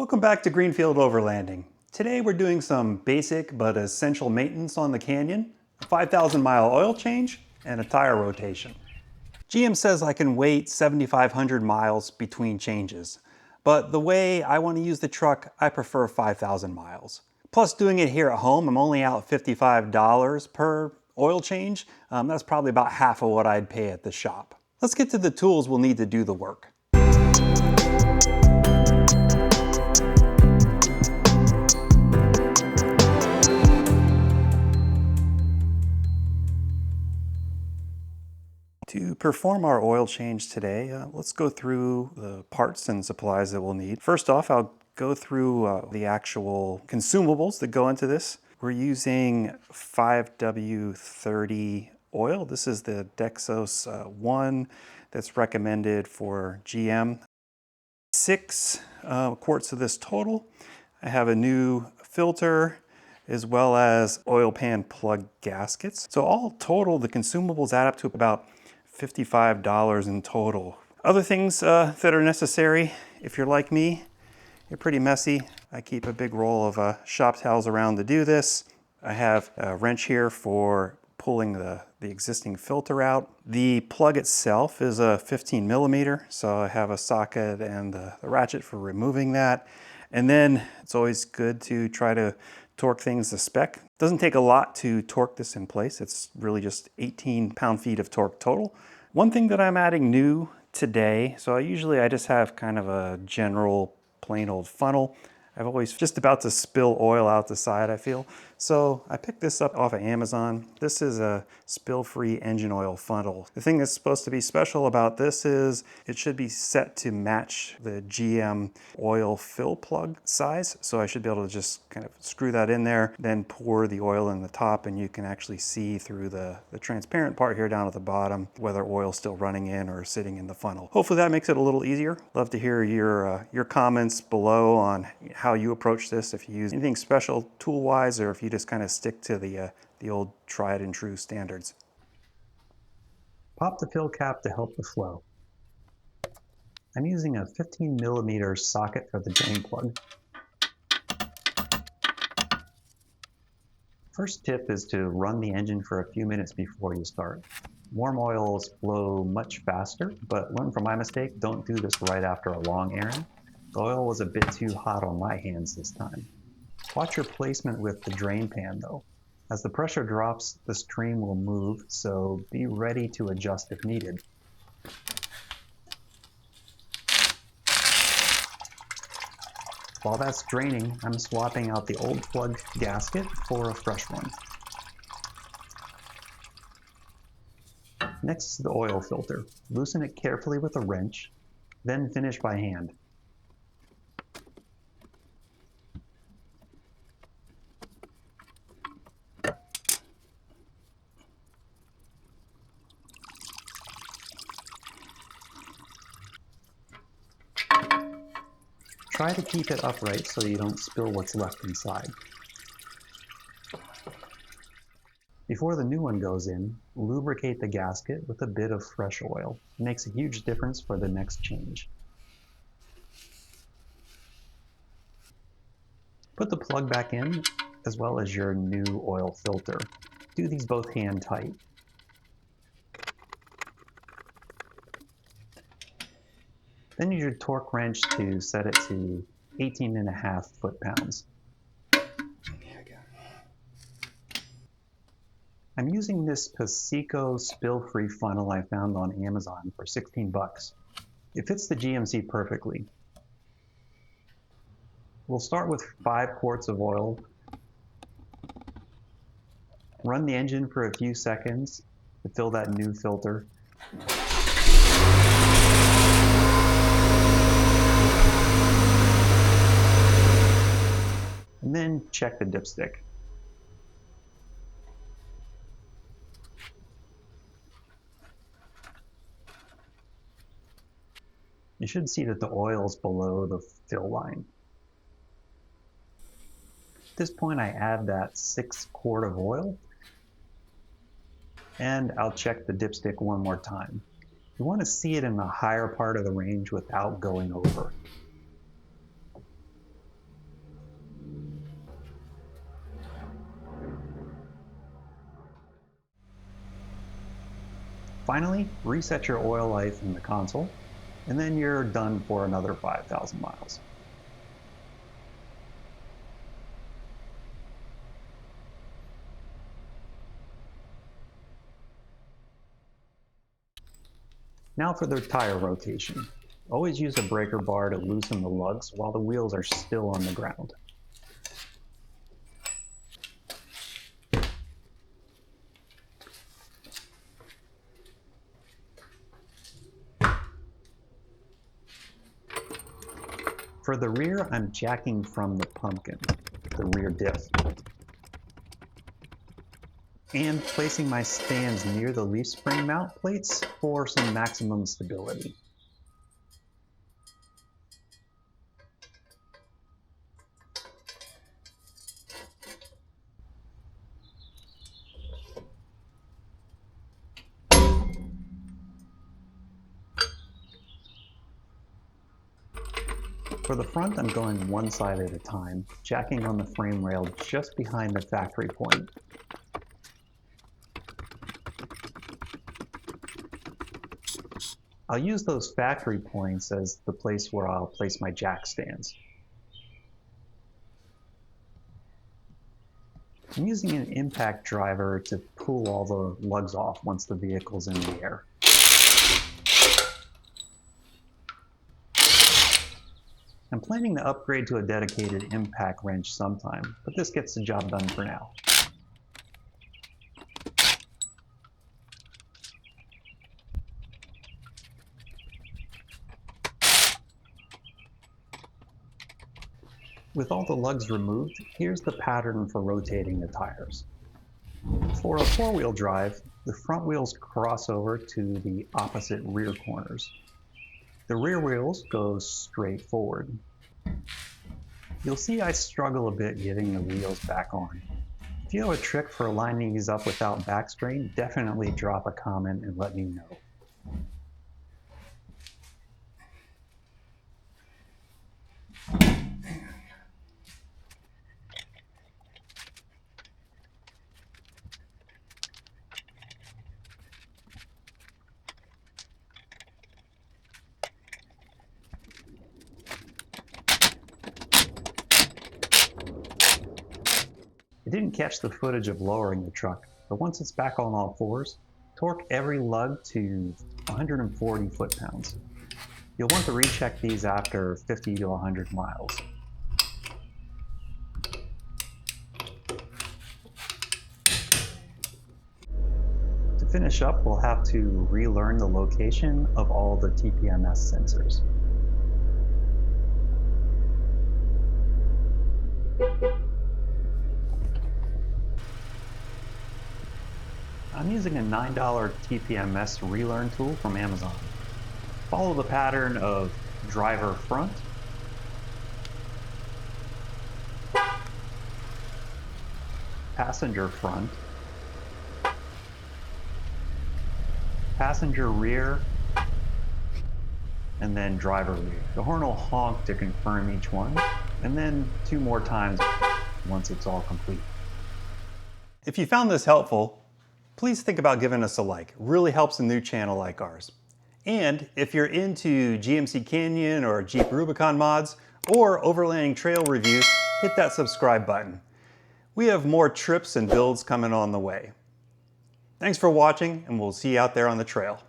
Welcome back to Greenfield Overlanding. Today we're doing some basic but essential maintenance on the Canyon, a 5,000-mile oil change, and a tire rotation. GM says I can wait 7,500 miles between changes, but the way I want to use the truck, I prefer 5,000 miles. Plus, doing it here at home, I'm only out $55 per oil change. That's probably about half of what I'd pay at the shop. Let's get to the tools we'll need to do the work. To perform our oil change today, let's go through the parts and supplies that we'll need. First off, I'll go through the actual consumables that go into this. We're using 5W30 oil. This is the Dexos 1 that's recommended for GM. 6 quarts of this total. I have a new filter as well as oil pan plug gaskets. So all total, the consumables add up to about $55 in total. Other things that are necessary, if you're like me, you're pretty messy. I keep a big roll of shop towels around to do this. I have a wrench here for pulling the existing filter out. The plug itself is a 15 millimeter, so I have a socket and the ratchet for removing that. And then it's always good to try to torque things to spec. Doesn't take a lot to torque this in place. It's really just 18 pound-feet of torque total. One thing that I'm adding new today, so I just have kind of a general plain old funnel. I'm always just about to spill oil out the side, I feel. So I picked this up off of Amazon. This is a spill-free engine oil funnel. The thing that's supposed to be special about this is it should be set to match the GM oil fill plug size. So I should be able to just kind of screw that in there, then pour the oil in the top, and you can actually see through the transparent part here down at the bottom whether oil's still running in or sitting in the funnel. Hopefully that makes it a little easier. Love to hear your comments below on how you approach this, if you use anything special tool-wise or if you just kind of stick to the old tried and true standards. Pop the fill cap to help the flow. I'm using a 15 millimeter socket for the drain plug. First tip is to run the engine for a few minutes before you start. Warm oils flow much faster, but learn from my mistake, don't do this right after a long errand. The oil was a bit too hot on my hands this time. Watch your placement with the drain pan though. As the pressure drops, the stream will move, so be ready to adjust if needed. While that's draining, I'm swapping out the old plug gasket for a fresh one. Next is the oil filter. Loosen it carefully with a wrench, then finish by hand. Try to keep it upright so you don't spill what's left inside. Before the new one goes in, lubricate the gasket with a bit of fresh oil. It makes a huge difference for the next change. Put the plug back in, as well as your new oil filter. Do these both hand tight. Then use your torque wrench to set it to 18.5 foot-pounds. I'm using this Paseco spill-free funnel I found on Amazon for 16 bucks. It fits the GMC perfectly. We'll start with 5 quarts of oil. Run the engine for a few seconds to fill that new filter. And then check the dipstick. You should see that the oil is below the fill line. At this point, I add that 6 quart of oil, and I'll check the dipstick one more time. You want to see it in the higher part of the range without going over. Finally, reset your oil life in the console, and then you're done for another 5,000 miles. Now for the tire rotation. Always use a breaker bar to loosen the lugs while the wheels are still on the ground. For the rear, I'm jacking from the pumpkin, the rear diff, and placing my stands near the leaf spring mount plates for some maximum stability. For the front, I'm going one side at a time, jacking on the frame rail just behind the factory point. I'll use those factory points as the place where I'll place my jack stands. I'm using an impact driver to pull all the lugs off once the vehicle's in the air. I'm planning to upgrade to a dedicated impact wrench sometime, but this gets the job done for now. With all the lugs removed, here's the pattern for rotating the tires. For a four-wheel drive, the front wheels cross over to the opposite rear corners. The rear wheels go straight forward. You'll see I struggle a bit getting the wheels back on. If you have a trick for lining these up without back strain, definitely drop a comment and let me know. I didn't catch the footage of lowering the truck, but once it's back on all fours, torque every lug to 140 foot-pounds. You'll want to recheck these after 50 to 100 miles. To finish up, we'll have to relearn the location of all the TPMS sensors. I'm using a $9 TPMS Relearn tool from Amazon. Follow the pattern of driver front, passenger front, passenger rear, and then driver rear. The horn will honk to confirm each one, and then 2 more times once it's all complete. If you found this helpful, please think about giving us a like. It really helps a new channel like ours. And if you're into GMC Canyon or Jeep Rubicon mods or overlanding trail reviews, hit that subscribe button. We have more trips and builds coming on the way. Thanks for watching, and we'll see you out there on the trail.